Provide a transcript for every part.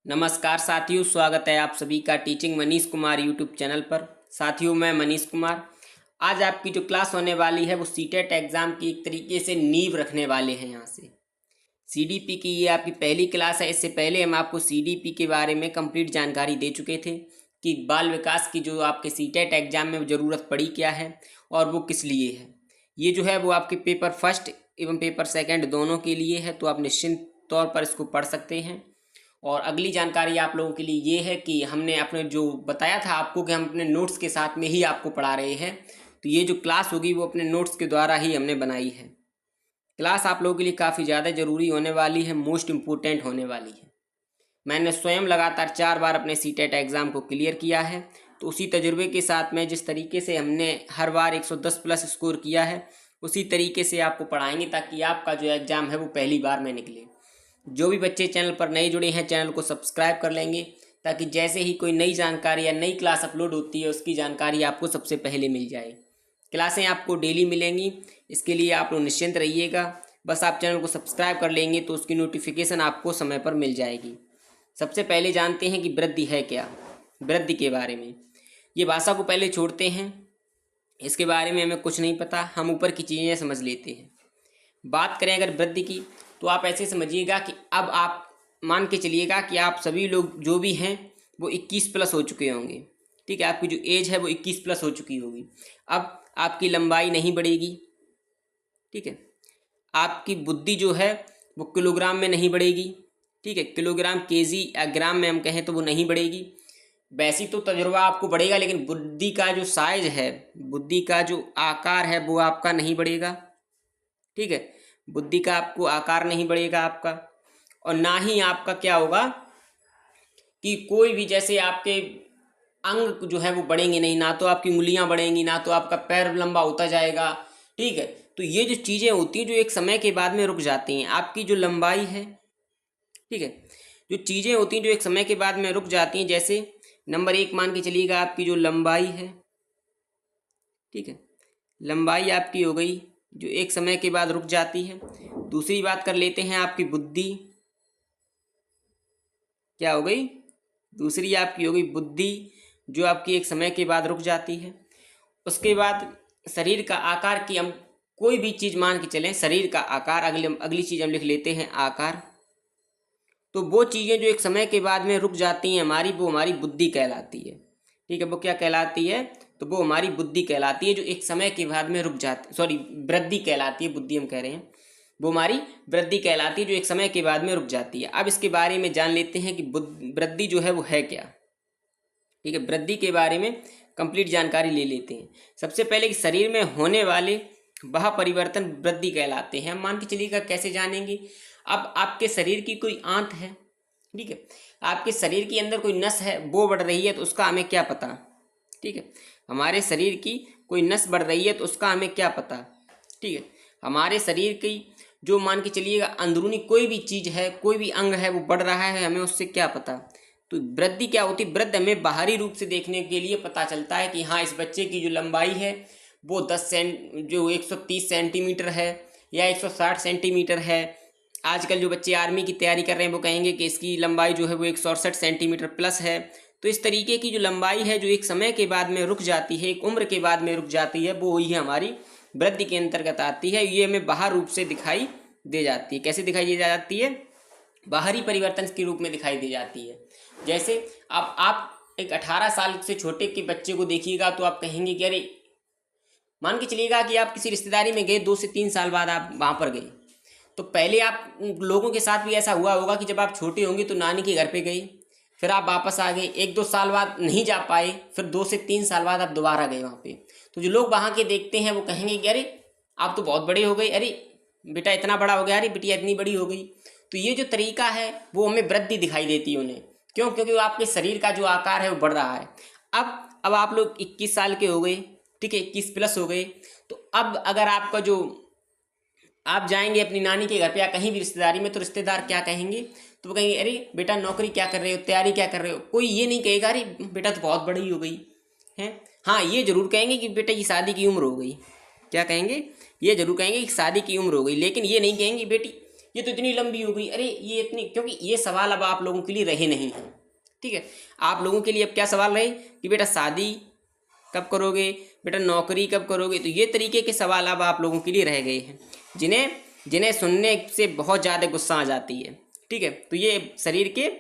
नमस्कार साथियों, स्वागत है आप सभी का teaching Manish Kumar YouTube channel पर। साथियों, मैं मनीष कुमार। आज आपकी जो क्लास होने वाली है वो सीटेट एग्ज़ाम की एक तरीके से नींव रखने वाले हैं। यहाँ से सीडीपी की ये आपकी पहली क्लास है। इससे पहले हम आपको सीडीपी के बारे में कंप्लीट जानकारी दे चुके थे कि बाल विकास की जो आपके सीटेट एग्ज़ाम में ज़रूरत पड़ी क्या है और वो किस लिए है। ये जो है वो आपके पेपर फर्स्ट एवं पेपर सेकंड दोनों के लिए है, तो आप निश्चिंत तौर पर इसको पढ़ सकते हैं। और अगली जानकारी आप लोगों के लिए ये है कि हमने अपने जो बताया था आपको कि हम अपने नोट्स के साथ में ही आपको पढ़ा रहे हैं, तो ये जो क्लास होगी वो अपने नोट्स के द्वारा ही हमने बनाई है। क्लास आप लोगों के लिए काफ़ी ज़्यादा ज़रूरी होने वाली है, मोस्ट इम्पोर्टेंट होने वाली है। मैंने स्वयं लगातार 4 बार अपने सीटेट एग्ज़ाम को क्लियर किया है, तो उसी तजुर्बे के साथ में जिस तरीके से हमने हर बार 110 प्लस स्कोर किया है उसी तरीके से आपको पढ़ाएंगे ताकि आपका जो एग्ज़ाम है वो पहली बार में निकले। जो भी बच्चे चैनल पर नए जुड़े हैं चैनल को सब्सक्राइब कर लेंगे ताकि जैसे ही कोई नई जानकारी या नई क्लास अपलोड होती है उसकी जानकारी आपको सबसे पहले मिल जाए। क्लासें आपको डेली मिलेंगी, इसके लिए आप लोग निश्चिंत रहिएगा। बस आप चैनल को सब्सक्राइब कर लेंगे तो उसकी नोटिफिकेशन आपको समय पर मिल जाएगी। सबसे पहले जानते हैं कि वृद्धि है क्या। वृद्धि के बारे में ये भाषा को पहले छोड़ते हैं, इसके बारे में हमें कुछ नहीं पता, हम ऊपर की चीज़ें समझ लेते हैं। बात करें अगर वृद्धि की तो आप ऐसे समझिएगा कि अब आप मान के चलिएगा कि आप सभी लोग जो भी हैं वो 21 प्लस हो चुके होंगे। ठीक है, आपकी जो एज है वो 21 प्लस हो चुकी होगी। अब आपकी लंबाई नहीं बढ़ेगी। ठीक है, आपकी बुद्धि जो है वो किलोग्राम में नहीं बढ़ेगी। ठीक है, किलोग्राम, केजी या ग्राम में हम कहें तो वो नहीं बढ़ेगी। वैसी तो तजुर्बा आपको बढ़ेगा, लेकिन बुद्धि का जो साइज है, बुद्धि का जो आकार है वो आपका नहीं बढ़ेगा। ठीक है, बुद्धि का आपको आकार नहीं बढ़ेगा आपका। और ना ही आपका क्या होगा कि कोई भी जैसे आपके अंग जो है वो बढ़ेंगे नहीं, ना तो आपकी उंगलियां बढ़ेंगी, ना तो आपका पैर लंबा होता जाएगा। ठीक है, तो ये जो चीज़ें होती हैं जो एक समय के बाद में रुक जाती हैं, आपकी जो लंबाई है। ठीक है, जो चीज़ें होती हैं जो एक समय के बाद में रुक जाती हैं, जैसे नंबर 1 मान के चलिएगा आपकी जो लंबाई है। ठीक है, लंबाई आपकी हो गई जो एक समय के बाद रुक जाती है। दूसरी बात कर लेते हैं आपकी बुद्धि क्या हो गई। दूसरी आपकी हो गई बुद्धि जो आपकी एक समय के बाद रुक जाती है। उसके बाद शरीर का आकार की हम कोई भी चीज़ मान के चलें, शरीर का आकार, अगली चीज़ हम लिख लेते हैं आकार। तो वो चीज़ें जो एक समय के बाद में रुक जाती हैं हमारी, वो हमारी बुद्धि कहलाती है। ठीक है, वो क्या कहलाती है, तो वो हमारी बुद्धि कहलाती है जो एक समय के बाद में रुक जाती, सॉरी वृद्धि कहलाती है, बुद्धि हम कह रहे हैं, वो हमारी वृद्धि कहलाती है जो एक समय के बाद में रुक जाती है। अब इसके बारे में जान लेते हैं कि वृद्धि जो है वो है क्या। ठीक है, वृद्धि के बारे में कंप्लीट जानकारी ले लेते हैं। सबसे पहले कि शरीर में होने वाले वह परिवर्तन वृद्धि कहलाते हैं। हम मान के चलिएगा कैसे जानेंगे। अब आपके शरीर की कोई आंत है, ठीक है, आपके शरीर के अंदर कोई नस है वो बढ़ रही है तो उसका हमें क्या पता। ठीक है, हमारे शरीर की कोई नस बढ़ रही है तो उसका हमें क्या पता। ठीक है, हमारे शरीर की जो मान के चलिएगा अंदरूनी कोई भी चीज़ है, कोई भी अंग है वो बढ़ रहा है, हमें उससे क्या पता। तो वृद्धि क्या होती है, वृद्धि हमें बाहरी रूप से देखने के लिए पता चलता है कि हाँ इस बच्चे की जो लंबाई है वो 130 सेंटीमीटर है या 160 सेंटीमीटर है। आजकल जो बच्चे आर्मी की तैयारी कर रहे हैं वो कहेंगे कि इसकी लंबाई जो है वो 168 सेंटीमीटर प्लस है। तो इस तरीके की जो लंबाई है जो एक समय के बाद में रुक जाती है, एक उम्र के बाद में रुक जाती है, वो ही हमारी वृद्धि के अंतर्गत आती है। ये हमें बाहर रूप से दिखाई दे जाती है। कैसे दिखाई दे जाती है, बाहरी परिवर्तन के रूप में दिखाई दे जाती है। जैसे अब आप एक 18 साल से छोटे के बच्चे को देखिएगा तो आप कहेंगे कि अरे, मान के चलिएगा कि आप किसी रिश्तेदारी में गए, 2 से 3 साल बाद आप वहाँ पर गए, तो पहले आप लोगों के साथ भी ऐसा हुआ होगा कि जब आप छोटे होंगे तो नानी के घर पे गए, फिर आप वापस आ गए, 1-2 साल बाद नहीं जा पाए, फिर 2 से 3 साल बाद आप दोबारा गए वहाँ पे। तो जो लोग वहाँ के देखते हैं वो कहेंगे कि अरे आप तो बहुत बड़े हो गए, अरे बेटा इतना बड़ा हो गया, अरे बिटिया इतनी बड़ी हो गई। तो ये जो तरीका है वो हमें वृद्धि दिखाई देती है उन्हें। क्यों, क्योंकि वो आपके शरीर का जो आकार है वो बढ़ रहा है। अब आप लोग 21 साल के हो गए, ठीक है, 21 प्लस हो गए, तो अब अगर आपका जो आप जाएंगे अपनी नानी के घर पे या कहीं भी रिश्तेदारी में, तो रिश्तेदार क्या कहेंगे, तो वो कहेंगे अरे बेटा नौकरी क्या कर रहे हो, तैयारी क्या कर रहे हो। कोई ये नहीं कहेगा अरे बेटा तो बहुत बड़ी हो गई है। हाँ, ये जरूर कहेंगे कि बेटा की शादी की उम्र हो गई। क्या कहेंगे, ये जरूर कहेंगे कि शादी की उम्र हो गई, लेकिन ये नहीं कहेंगे बेटी ये तो इतनी लंबी हो गई, अरे ये इतनी, क्योंकि ये सवाल अब आप लोगों के लिए रहे नहीं हैं। ठीक है, आप लोगों के लिए अब क्या सवाल रहे कि बेटा शादी कब करोगे, बेटा नौकरी कब करोगे। तो ये तरीके के सवाल अब आप लोगों के लिए रह गए हैं, जिन्हें जिन्हें सुनने से बहुत ज़्यादा गुस्सा आ जाती है। ठीक है, तो ये शरीर के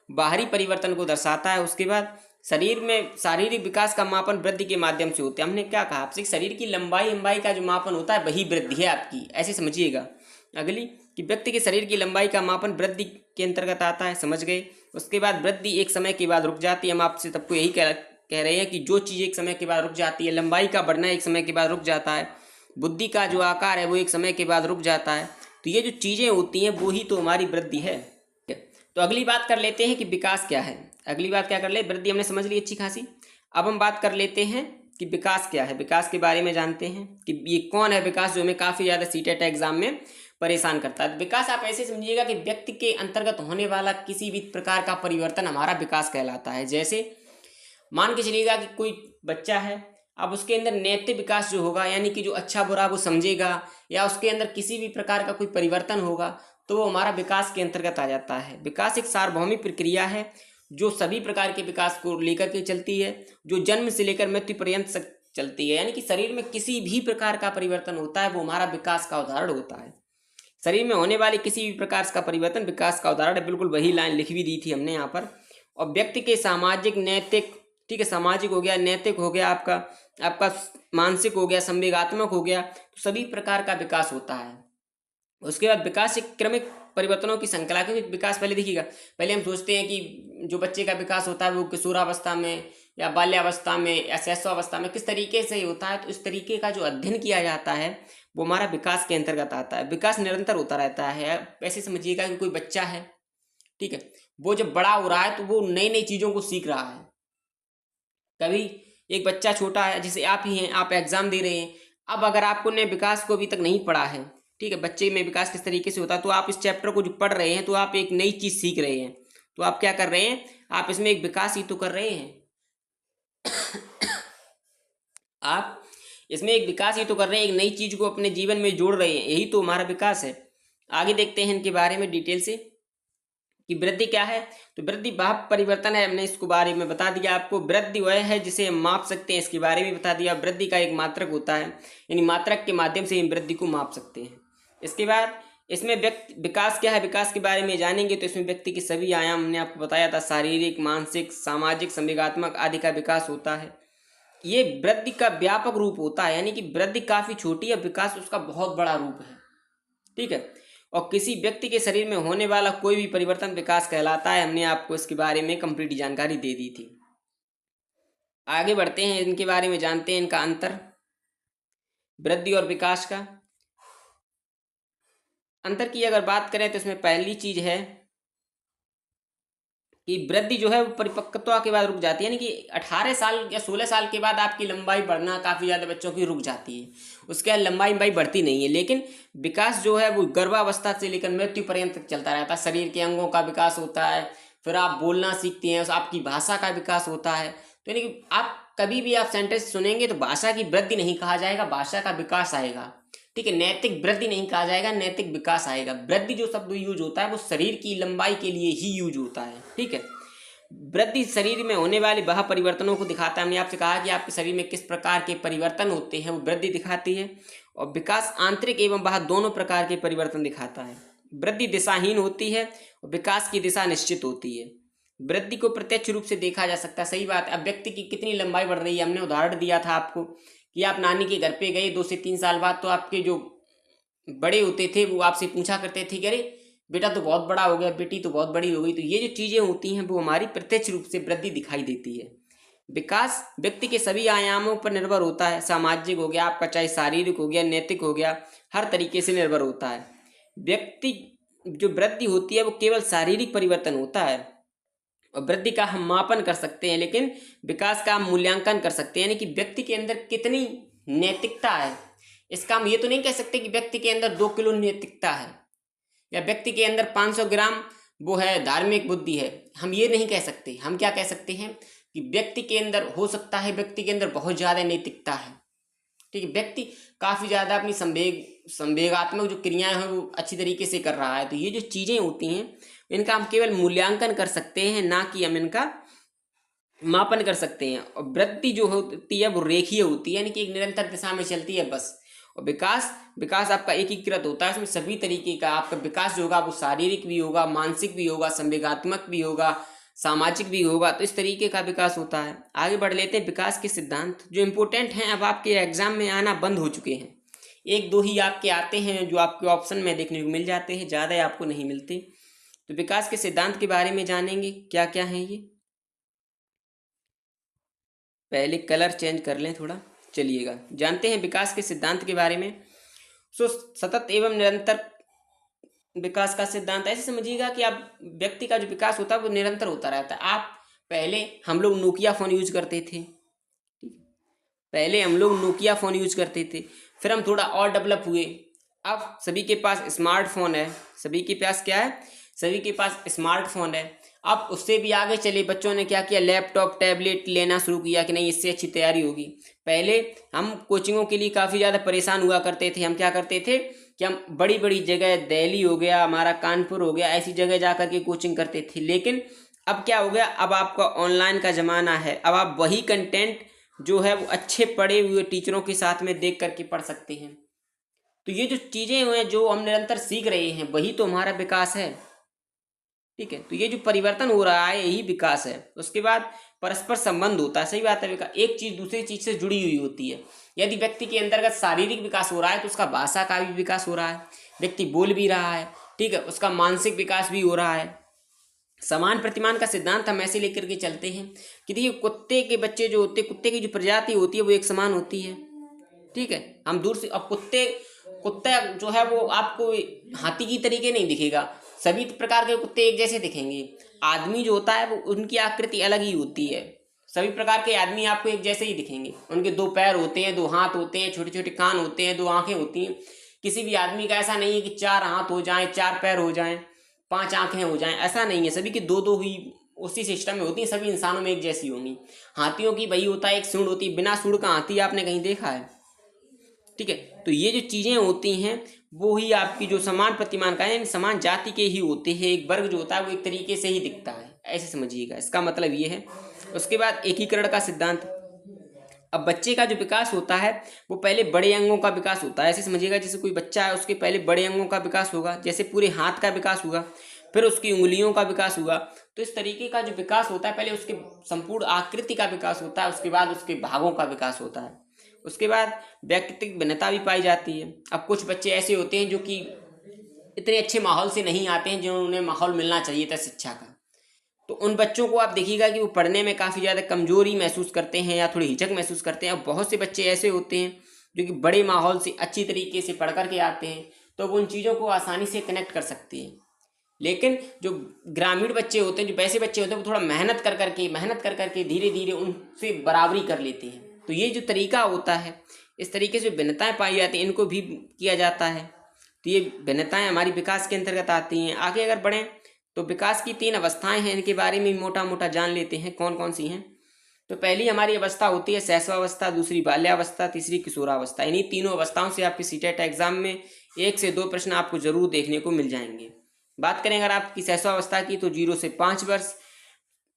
बाहरी परिवर्तन को दर्शाता है। उसके बाद शरीर में शारीरिक विकास का मापन वृद्धि के माध्यम से होता है। हमने क्या कहा आपसे, शरीर की लंबाई लंबाई का जो मापन होता है वही वृद्धि है आपकी, ऐसे समझिएगा। अगली कि व्यक्ति के शरीर की लंबाई का मापन वृद्धि के अंतर्गत आता है, समझ गए। उसके बाद वृद्धि एक समय के बाद रुक जाती है। हम आपसे सबको यही कह रहे हैं कि जो चीज़ एक समय के बाद रुक जाती है, लंबाई का बढ़ना एक समय के बाद रुक जाता है, बुद्धि का जो आकार है वो एक समय के बाद रुक जाता है। तो ये जो चीज़ें होती हैं वो ही तो हमारी वृद्धि है। तो अगली बात कर लेते हैं कि विकास क्या है। अगली बात क्या कर ले, वृद्धि हमने समझ ली अच्छी खासी। अब हम बात कर लेते हैं कि विकास क्या है। विकास के बारे में जानते हैं कि ये कौन है विकास, जो हमें काफ़ी ज़्यादा सीटेट एग्जाम में परेशान करता है। विकास आप ऐसे समझिएगा कि व्यक्ति के अंतर्गत होने वाला किसी भी प्रकार का परिवर्तन हमारा विकास कहलाता है। जैसे मान के चलिएगा कि कोई बच्चा है, अब उसके अंदर नैतिक विकास जो होगा, यानी कि जो अच्छा बुरा वो समझेगा, या उसके अंदर किसी भी प्रकार का कोई परिवर्तन होगा, तो वो हमारा विकास के अंतर्गत आ जाता है। विकास एक सार्वभौमिक प्रक्रिया है जो सभी प्रकार के विकास को लेकर के चलती है, जो जन्म से लेकर मृत्यु पर्यंत चलती है। यानी कि शरीर में किसी भी प्रकार का परिवर्तन होता है वो हमारा विकास का उदाहरण होता है। शरीर में होने वाले किसी भी प्रकार का परिवर्तन विकास का उदाहरण है। बिल्कुल वही लाइन लिख भी दी थी हमने यहाँ पर। और व्यक्ति के सामाजिक नैतिक, ठीक है, सामाजिक हो गया, नैतिक हो गया, आपका मानसिक हो गया, संवेगात्मक हो गया, तो सभी प्रकार का विकास होता है। उसके बाद विकास एक क्रमिक परिवर्तनों की श्रृंखला। क्योंकि विकास पहले देखिएगा, पहले हम सोचते हैं कि जो बच्चे का विकास होता है वो किशोरावस्था में या बाल्यावस्था में या शैशवावस्था में किस तरीके से होता है, तो इस तरीके का जो अध्ययन किया जाता है वो हमारा विकास के अंतर्गत आता है। विकास निरंतर होता रहता है। ऐसे समझिएगा कि कोई बच्चा है, ठीक है, वो जब बड़ा हो रहा है तो वो नई नई चीज़ों को सीख रहा है। कभी एक बच्चा छोटा है, जैसे आप ही हैं, आप एग्जाम दे रहे हैं, अब अगर आपको ने विकास को अभी तक नहीं पढ़ा है, ठीक है, बच्चे में विकास किस तरीके से होता है, तो आप इस चैप्टर को जो पढ़ रहे हैं तो आप एक नई चीज़ सीख रहे हैं। तो आप क्या कर रहे हैं, आप इसमें एक विकास ही तो कर रहे हैं। आप इसमें एक विकास ही तो कर रहे हैं, एक नई चीज़ को अपने जीवन में जोड़ रहे हैं, यही तो हमारा विकास है। आगे देखते हैं इनके बारे में डिटेल से कि वृद्धि क्या है। तो वृद्धि भाव परिवर्तन है, हमने इसको बारे में बता दिया आपको। वृद्धि वह है जिसे हम माप सकते हैं, इसके बारे में बता दिया। वृद्धि का एक मात्रक होता है, यानी मात्रक के माध्यम से हम वृद्धि को माप सकते हैं। इसके बाद इसमें व्यक्ति विकास क्या है, विकास के बारे में जानेंगे। तो इसमें व्यक्ति के सभी आयाम हमने आपको बताया था, शारीरिक, मानसिक, सामाजिक, संवेगात्मक आदि का विकास होता है। ये वृद्धि का व्यापक रूप होता है, यानी कि वृद्धि काफ़ी छोटी है, विकास उसका बहुत बड़ा रूप है। ठीक है, और किसी व्यक्ति के शरीर में होने वाला कोई भी परिवर्तन विकास कहलाता है। हमने आपको इसके बारे में कंप्लीट जानकारी दे दी थी। आगे बढ़ते हैं, इनके बारे में जानते हैं, इनका अंतर, वृद्धि और विकास का अंतर की अगर बात करें तो इसमें पहली चीज है कि वृद्धि जो है वो परिपक्वता के बाद रुक जाती है, यानी कि 18 साल या 16 साल के बाद आपकी लंबाई बढ़ना काफ़ी ज़्यादा बच्चों की रुक जाती है, उसके बाद लंबाई बढ़ती नहीं है। लेकिन विकास जो है वो गर्भावस्था से लेकर मृत्यु पर्यंत तक चलता रहता है। शरीर के अंगों का विकास होता है, फिर आप बोलना सीखते हैं, आपकी भाषा का विकास होता है। तो यानी कि आप कभी भी आप सेंटेंस सुनेंगे तो भाषा की वृद्धि नहीं कहा जाएगा, भाषा का विकास आएगा। ठीक है, नैतिक वृद्धि नहीं कहा जाएगा, नैतिक विकास आएगा। वृद्धि जो शब्द यूज होता है वो शरीर की लंबाई के लिए ही यूज होता है। ठीक है, वृद्धि शरीर में होने वाले वह परिवर्तनों को दिखाता है। हमने आपसे कहा कि आपके शरीर में किस प्रकार के परिवर्तन होते हैं, वो वृद्धि दिखाती है। और विकास आंतरिक एवं बाह्य दोनों प्रकार के परिवर्तन दिखाता है। वृद्धि दिशाहीन होती है और विकास की दिशा निश्चित होती है। वृद्धि को प्रत्यक्ष रूप से देखा जा सकता है, सही बात है। अब व्यक्ति की कितनी लंबाई बढ़ रही है, हमने उदाहरण दिया था आपको कि आप नानी के घर पे गए 2 से 3 साल बाद, तो आपके जो बड़े होते थे वो आपसे पूछा करते थे कि अरे बेटा तो बहुत बड़ा हो गया, बेटी तो बहुत बड़ी हो गई। तो ये जो चीज़ें होती हैं वो हमारी प्रत्यक्ष रूप से वृद्धि दिखाई देती है। विकास व्यक्ति के सभी आयामों पर निर्भर होता है, सामाजिक हो गया आपका, चाहे शारीरिक हो गया, नैतिक हो गया, हर तरीके से निर्भर होता है। व्यक्ति जो वृद्धि होती है वो केवल शारीरिक परिवर्तन होता है, और वृद्धि का हम मापन कर सकते हैं, लेकिन विकास का हम मूल्यांकन कर सकते हैं, यानी कि व्यक्ति के अंदर कितनी नैतिकता है। इसका हम ये तो नहीं कह सकते कि व्यक्ति के अंदर 2 किलो नैतिकता है या व्यक्ति के अंदर 500 ग्राम वो है धार्मिक बुद्धि है, हम ये नहीं कह सकते। हम क्या कह सकते हैं कि व्यक्ति के अंदर हो सकता है, व्यक्ति के अंदर बहुत ज़्यादा नैतिकता है, ठीक है। व्यक्ति काफ़ी ज़्यादा अपनी संवेगात्मक जो क्रियाएं हैं वो अच्छी तरीके से कर रहा है। तो ये जो चीज़ें होती हैं इनका हम केवल मूल्यांकन कर सकते हैं, ना कि हम इनका मापन कर सकते हैं। और वृद्धि जो होती है वो रेखीय होती है, यानी कि एक निरंतर दिशा में चलती है बस। और विकास विकास आपका एकीकृत होता है, उसमें सभी तरीके का आपका विकास जो होगा वो शारीरिक भी होगा, मानसिक भी होगा, संवेगात्मक भी होगा, सामाजिक भी होगा। तो इस तरीके का विकास होता है। आगे बढ़ लेते हैं। विकास के सिद्धांत जो इम्पोर्टेंट हैं अब आपके एग्जाम में आना बंद हो चुके हैं। एक दो ही आपके आते हैं जो आपके ऑप्शन में देखने को मिल जाते हैं, ज़्यादा आपको नहीं मिलते। तो विकास के सिद्धांत के बारे में जानेंगे क्या क्या है ये। पहले कलर चेंज कर लें थोड़ा, चलिएगा जानते हैं विकास के सिद्धांत के बारे में। सतत एवं निरंतर विकास का सिद्धांत ऐसे समझिएगा कि आप व्यक्ति का जो विकास होता है वो निरंतर होता रहता है। आप पहले हम लोग नोकिया फ़ोन यूज करते थे, फिर हम थोड़ा और डेवलप हुए। अब सभी के पास स्मार्टफोन है, सभी के पास क्या है, सभी के पास स्मार्टफोन है। अब उससे भी आगे चले, बच्चों ने क्या किया, लैपटॉप टैबलेट लेना शुरू किया कि नहीं इससे अच्छी तैयारी होगी। पहले हम कोचिंगों के लिए काफ़ी ज़्यादा परेशान हुआ करते थे। हम क्या करते थे कि हम बड़ी बड़ी जगह, दिल्ली हो गया, हमारा कानपुर हो गया, ऐसी जगह जा कर के कोचिंग करते थे। लेकिन अब क्या हो गया, अब आपका ऑनलाइन का ज़माना है। अब आप वही कंटेंट जो है वो अच्छे पढ़े हुए टीचरों के साथ में देख करके पढ़ सकते हैं। तो ये जो चीज़ें हैं जो हम निरंतर सीख रहे हैं वही तो हमारा विकास है। ठीक है, तो ये जो परिवर्तन हो रहा है यही विकास है। उसके बाद परस्पर संबंध होता है। सही बात है, विकास एक चीज़ दूसरी चीज़ से जुड़ी हुई होती है। यदि व्यक्ति के अंतर्गत शारीरिक विकास हो रहा है तो उसका भाषा का भी विकास हो रहा है, व्यक्ति बोल भी रहा है, ठीक है, उसका मानसिक विकास भी हो रहा है। समान प्रतिमान का सिद्धांत हम ऐसे लेकर के चलते हैं कि देखिए कुत्ते के बच्चे जो होते हैं, कुत्ते की जो प्रजाति होती है वो एक समान होती है। ठीक है, हम दूर से, अब कुत्ता जो है वो आपको हाथी की तरीके नहीं दिखेगा, सभी प्रकार के कुत्ते एक जैसे दिखेंगे। आदमी जो होता है वो उनकी आकृति अलग ही होती है। सभी प्रकार के आदमी आपको एक जैसे ही दिखेंगे। उनके दो पैर होते हैं, दो हाथ होते हैं, छोटे छोटे कान होते हैं, दो आंखें होती हैं। किसी भी आदमी का ऐसा नहीं है कि चार हाथ हो जाएं, चार पैर हो जाएं, पांच आंखें हो जाएं, ऐसा नहीं है। सभी की दो दो ही उसी सिस्टम में होती है। सभी इंसानों में एक जैसी होंगी। हाथियों की वही होता है, एक सूंड होती है। बिना सूंड का हाथी आपने कहीं देखा है? ठीक है, तो ये जो चीज़ें होती हैं वो ही आपकी जो समान प्रतिमान का है, यानी समान जाति के ही होते हैं। एक वर्ग जो होता है वो एक तरीके से ही दिखता है, ऐसे समझिएगा। इसका मतलब ये है। उसके बाद एकीकरण का सिद्धांत। अब बच्चे का जो विकास होता है वो पहले बड़े अंगों का विकास होता है, ऐसे समझिएगा। जैसे कोई बच्चा है उसके पहले बड़े अंगों का विकास होगा, जैसे पूरे हाथ का विकास हुआ, फिर उसकी उंगलियों का विकास हुआ। तो इस तरीके का जो विकास होता है, पहले उसके संपूर्ण आकृति का विकास होता है, उसके बाद उसके भागों का विकास होता है। उसके बाद व्यक्तित्व भिन्नता भी पाई जाती है। अब कुछ बच्चे ऐसे होते हैं जो कि इतने अच्छे माहौल से नहीं आते हैं जो उन्हें माहौल मिलना चाहिए था शिक्षा का। तो उन बच्चों को आप देखिएगा कि वो पढ़ने में काफ़ी ज़्यादा कमजोरी महसूस करते हैं या थोड़ी हिचक महसूस करते हैं। और बहुत से बच्चे ऐसे होते हैं जो कि बड़े माहौल से अच्छी तरीके से पढ़ करके आते हैं, तो वो उन चीज़ों को आसानी से कनेक्ट कर सकते हैं। लेकिन जो ग्रामीण बच्चे होते हैं, जो वैसे बच्चे होते हैं, वो थोड़ा मेहनत कर करके धीरे धीरे उनसे बराबरी कर लेते हैं। तो ये जो तरीका होता है, इस तरीके से भिन्नताएं पाई जाती हैं, इनको भी किया जाता है। तो ये भिन्नताएं हमारी विकास के अंतर्गत आती हैं। आगे अगर बढ़ें तो विकास की 3 अवस्थाएं हैं, इनके बारे में मोटा मोटा जान लेते हैं कौन कौन सी हैं। तो पहली हमारी अवस्था होती है शैशवावस्था, दूसरी बाल्यावस्था, तीसरी किशोरावस्था। इन्हीं तीनों अवस्थाओं से आपके सीटेट एग्जाम में 1 से 2 प्रश्न आपको जरूर देखने को मिल जाएंगे। बात करें अगर आपकी शैशवावस्था की तो 0 से 5 वर्ष,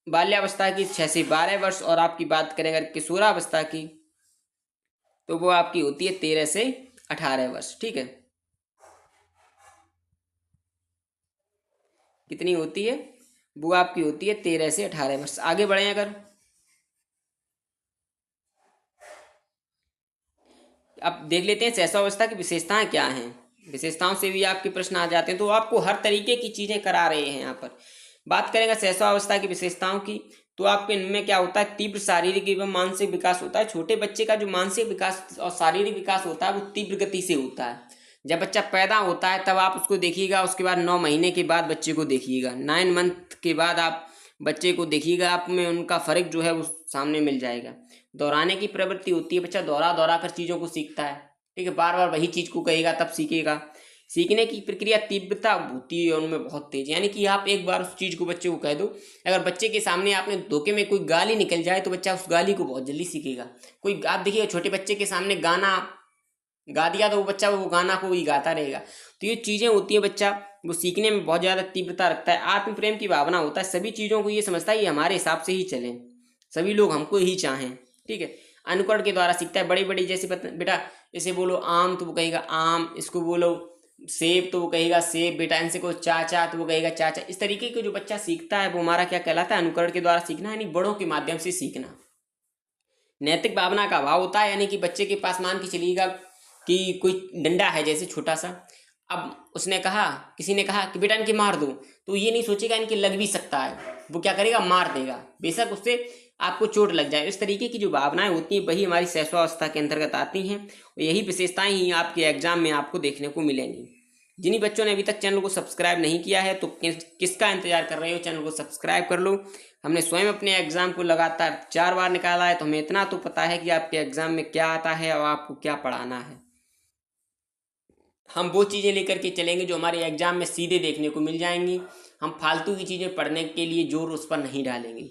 बाल्यावस्था की 6 से 12 वर्ष, और आपकी बात करें अगर किशोरावस्था की तो वो आपकी होती है 13 से 18 वर्ष। ठीक है, कितनी होती है? वो आपकी होती है 13 से 18 वर्ष। आगे बढ़े अगर, अब देख लेते हैं शैशवावस्था की विशेषताएं क्या हैं। विशेषताओं से भी आपके प्रश्न आ जाते हैं, तो आपको हर तरीके की चीज़ें करा रहे हैं यहाँ पर। बात करेंगे शैशवावस्था की विशेषताओं की, तो आपके इनमें क्या होता है, तीव्र शारीरिक एवं मानसिक विकास होता है। छोटे बच्चे का जो मानसिक विकास और शारीरिक विकास होता है वो तीव्र गति से होता है। जब बच्चा पैदा होता है तब आप उसको देखिएगा, उसके बाद 9 महीने के बाद बच्चे को देखिएगा, 9 मंथ के बाद आप बच्चे को देखिएगा, आप में उनका फ़र्क जो है वो सामने मिल जाएगा। दोहराने की प्रवृत्ति होती है, बच्चा दोहरा दोहरा कर चीज़ों को सीखता है। ठीक है, बार बार वही चीज़ को कहेगा तब सीखेगा। सीखने की प्रक्रिया तीव्रता होती है उनमें बहुत तेज, यानी कि आप एक बार उस चीज़ को बच्चे को कह दो, अगर बच्चे के सामने आपने धोखे में कोई गाली निकल जाए तो बच्चा उस गाली को बहुत जल्दी सीखेगा। कोई आप देखिए छोटे बच्चे के सामने गाना गा दिया तो वो बच्चा वो गाना को ही गाता रहेगा। तो ये चीज़ें होती है, बच्चा वो सीखने में बहुत ज़्यादा तीव्रता रखता है, आत्म प्रेम की भावना होता है, सभी चीज़ों को ये समझता है ये हमारे हिसाब से ही चलें, सभी लोग हमको ही चाहें। ठीक है, अनुकरण के द्वारा सीखता है। बड़ी बड़ी जैसे बेटा इसे बोलो आम तो वो कहेगा आम, इसको बोलो सेब तो वो कहेगा सेब, बेटा इनसे को चाचा तो वो कहेगा चाचा। इस तरीके के जो बच्चा सीखता है वो हमारा क्या कहलाता है, अनुकरण के द्वारा सीखना, यानी बड़ों के माध्यम से सीखना। नैतिक भावना का अभाव होता है, यानी कि बच्चे के पास मान के चलिएगा कि कोई डंडा है जैसे छोटा सा, अब उसने कहा, किसी ने कहा कि बेटा इनके मार दो, तो ये नहीं सोचेगा इनके लग भी सकता है, वो क्या करेगा मार देगा, बेशक उससे आपको चोट लग जाए। इस तरीके की जो भावनाएं होती हैं वही हमारी शैशवावस्था के अंतर्गत आती हैं, और यही विशेषताएं ही आपके एग्जाम में आपको देखने को मिलेंगी। जिन्हीं बच्चों ने अभी तक चैनल को सब्सक्राइब नहीं किया है तो किसका इंतजार कर रहे हो, चैनल को सब्सक्राइब कर लो। हमने स्वयं अपने एग्जाम को लगातार 4 बार निकाला है, तो हमें इतना तो पता है कि आपके एग्जाम में क्या आता है और आपको क्या पढ़ाना है। हम वो चीज़ें लेकर के चलेंगे जो हमारे एग्जाम में सीधे देखने को मिल जाएंगी। हम फालतू की चीज़ें पढ़ने के लिए जोर उस पर नहीं डालेंगे।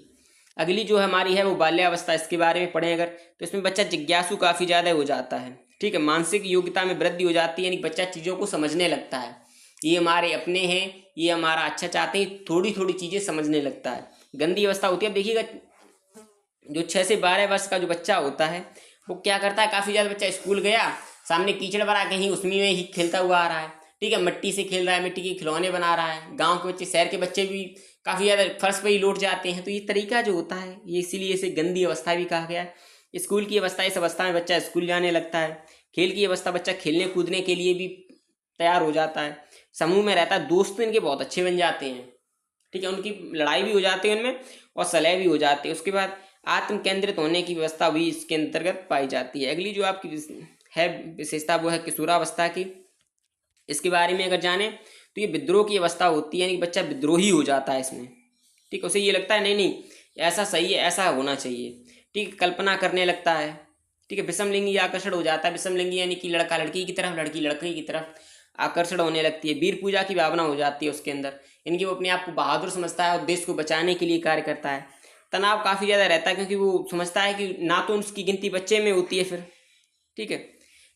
अगली जो हमारी है वो बाल्यावस्था, इसके बारे में पढ़ें अगर, तो इसमें बच्चा जिज्ञासु काफ़ी ज़्यादा हो जाता है। ठीक है, मानसिक योग्यता में वृद्धि हो जाती है, यानी बच्चा चीज़ों को समझने लगता है, ये हमारे अपने हैं, ये हमारा अच्छा चाहते हैं, थोड़ी थोड़ी चीज़ें समझने लगता है। गंदी अवस्था होती है, अब देखिएगा जो 6 से 12 वर्ष का जो बच्चा होता है वो क्या करता है, काफ़ी ज़्यादा बच्चा स्कूल गया, सामने कीचड़ भरा, कहीं उसमें में ही खेलता हुआ आ रहा है। ठीक है, मिट्टी से खेल रहा है, मिट्टी के खिलौने बना रहा है। गांव के बच्चे, शहर के बच्चे भी काफ़ी ज़्यादा फर्श पर ही लौट जाते हैं। तो ये तरीका जो होता है ये इसीलिए इसे गंदी अवस्था भी कहा गया है। स्कूल की अवस्था, इस अवस्था में बच्चा स्कूल जाने लगता है। खेल की अवस्था, बच्चा खेलने कूदने के लिए भी तैयार हो जाता है। समूह में रहता है, दोस्त इनके बहुत अच्छे बन जाते हैं। ठीक है, उनकी लड़ाई भी हो जाती है उनमें और सलाह भी हो जाती है। उसके बाद आत्म केंद्रित होने की व्यवस्था भी इसके अंतर्गत पाई जाती है। अगली जो आपकी है विशेषता वो है किशोरावस्था की। इसके बारे में अगर जाने तो ये विद्रोह की अवस्था होती है, यानी कि बच्चा विद्रोही हो जाता है इसमें। ठीक है, उसे ये लगता है नहीं नहीं ऐसा सही है, ऐसा होना चाहिए। ठीक है, कल्पना करने लगता है। ठीक है, विषमलिंगी आकर्षण हो जाता है। विषमलिंगी यानी कि लड़का लड़की की तरफ, लड़की लड़के की तरफ आकर्षण होने लगती है। वीर पूजा की भावना हो जाती है उसके अंदर, यानी कि वो अपने आप को बहादुर समझता है और देश को बचाने के लिए कार्य करता है। तनाव काफ़ी ज़्यादा रहता है क्योंकि वो समझता है कि ना तो उसकी गिनती बच्चे में होती है फिर। ठीक है,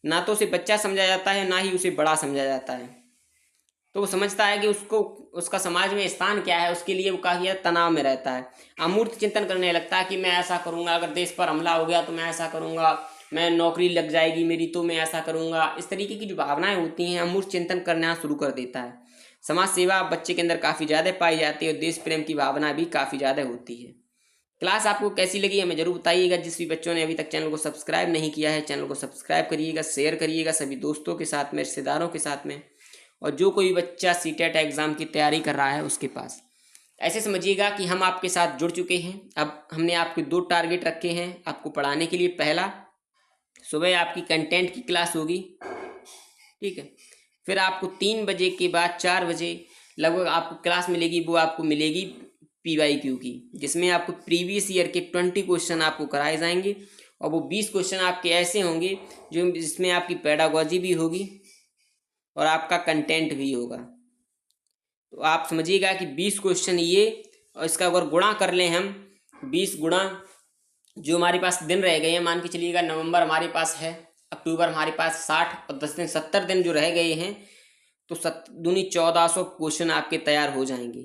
ना तो उसे बच्चा समझा जाता है, ना ही उसे बड़ा समझा जाता है। तो वो समझता है कि उसको उसका समाज में स्थान क्या है, उसके लिए वो काफ़ी ज़्यादा तनाव में रहता है। अमूर्त चिंतन करने लगता है कि मैं ऐसा करूँगा, अगर देश पर हमला हो गया तो मैं ऐसा करूँगा, मैं नौकरी लग जाएगी मेरी तो मैं ऐसा करूँगा। इस तरीके की जो भावनाएं होती हैं अमूर्त चिंतन करना शुरू कर देता है। समाज सेवा बच्चे के अंदर काफ़ी ज़्यादा पाई जाती है और देश प्रेम की भावना भी काफ़ी ज़्यादा होती है। क्लास आपको कैसी लगी हमें जरूर बताइएगा। जिस भी बच्चों ने अभी तक चैनल को सब्सक्राइब नहीं किया है चैनल को सब्सक्राइब करिएगा, शेयर करिएगा सभी दोस्तों के साथ में, रिश्तेदारों के साथ में, और जो कोई बच्चा सीटेट एग्ज़ाम की तैयारी कर रहा है उसके पास। ऐसे समझिएगा कि हम आपके साथ जुड़ चुके हैं। अब हमने आपके 2 टारगेट रखे हैं आपको पढ़ाने के लिए। पहला, सुबह आपकी कंटेंट की क्लास होगी। ठीक है, फिर आपको 3 बजे के बाद 4 बजे लगभग आपको क्लास मिलेगी, वो आपको मिलेगी PYQ की, जिसमें आपको प्रीवियस ईयर के 20 क्वेश्चन आपको कराए जाएंगे और वो 20 क्वेश्चन आपके ऐसे होंगे जो जिसमें आपकी पेडागोजी भी होगी और आपका कंटेंट भी होगा। तो आप समझिएगा कि 20 क्वेश्चन ये, और इसका अगर गुणा कर लें हम 20 गुणा जो हमारे पास दिन रह गए हैं, मान के चलिएगा नवंबर हमारे पास है, अक्टूबर हमारे पास 60 और 10 दिन 70 दिन जो रह गए हैं, तो 7 दूनी 1400 क्वेश्चन आपके तैयार हो जाएंगे।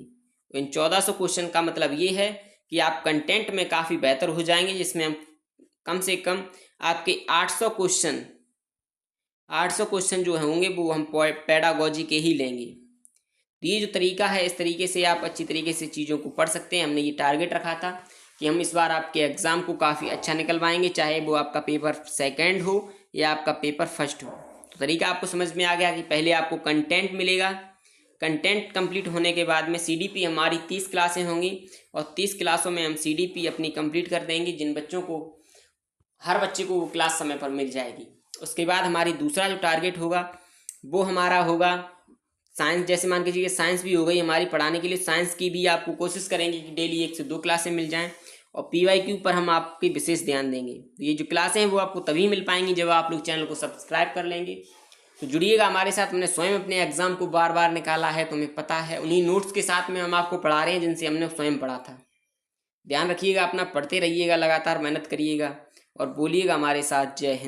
तो इन 1400 क्वेश्चन का मतलब ये है कि आप कंटेंट में काफ़ी बेहतर हो जाएंगे, जिसमें हम कम से कम आपके 800 क्वेश्चन जो होंगे वो हम पेडागोजी के ही लेंगे। तो ये जो तरीका है, इस तरीके से आप अच्छी तरीके से चीज़ों को पढ़ सकते हैं। हमने ये टारगेट रखा था कि हम इस बार आपके एग्ज़ाम को काफ़ी अच्छा निकलवाएंगे, चाहे वो आपका पेपर सेकंड हो या आपका पेपर फर्स्ट हो। तो तरीका आपको समझ में आ गया कि पहले आपको कंटेंट मिलेगा, कंटेंट कंप्लीट होने के बाद में CDP हमारी 30 क्लासें होंगी और 30 क्लासों में हम CDP अपनी कंप्लीट कर देंगे, जिन बच्चों को हर बच्चे को वो क्लास समय पर मिल जाएगी। उसके बाद हमारी दूसरा जो टारगेट होगा वो हमारा होगा साइंस। जैसे मान के चलिए साइंस भी हो गई हमारी पढ़ाने के लिए, साइंस की भी आपको कोशिश करेंगे कि डेली 1 से 2 क्लासें मिल जाएं और PYQ पर हम आपके विशेष ध्यान देंगे। तो ये जो क्लासें हैं वो आपको तभी मिल पाएंगी जब आप लोग चैनल को सब्सक्राइब कर लेंगे। तो जुड़िएगा हमारे साथ। हमने स्वयं अपने एग्ज़ाम को बार बार निकाला है, तो हमें पता है। उन्हीं नोट्स के साथ में हम आपको पढ़ा रहे हैं जिनसे हमने स्वयं पढ़ा था। ध्यान रखिएगा अपना, पढ़ते रहिएगा, लगातार मेहनत करिएगा और बोलिएगा हमारे साथ जय हिंद।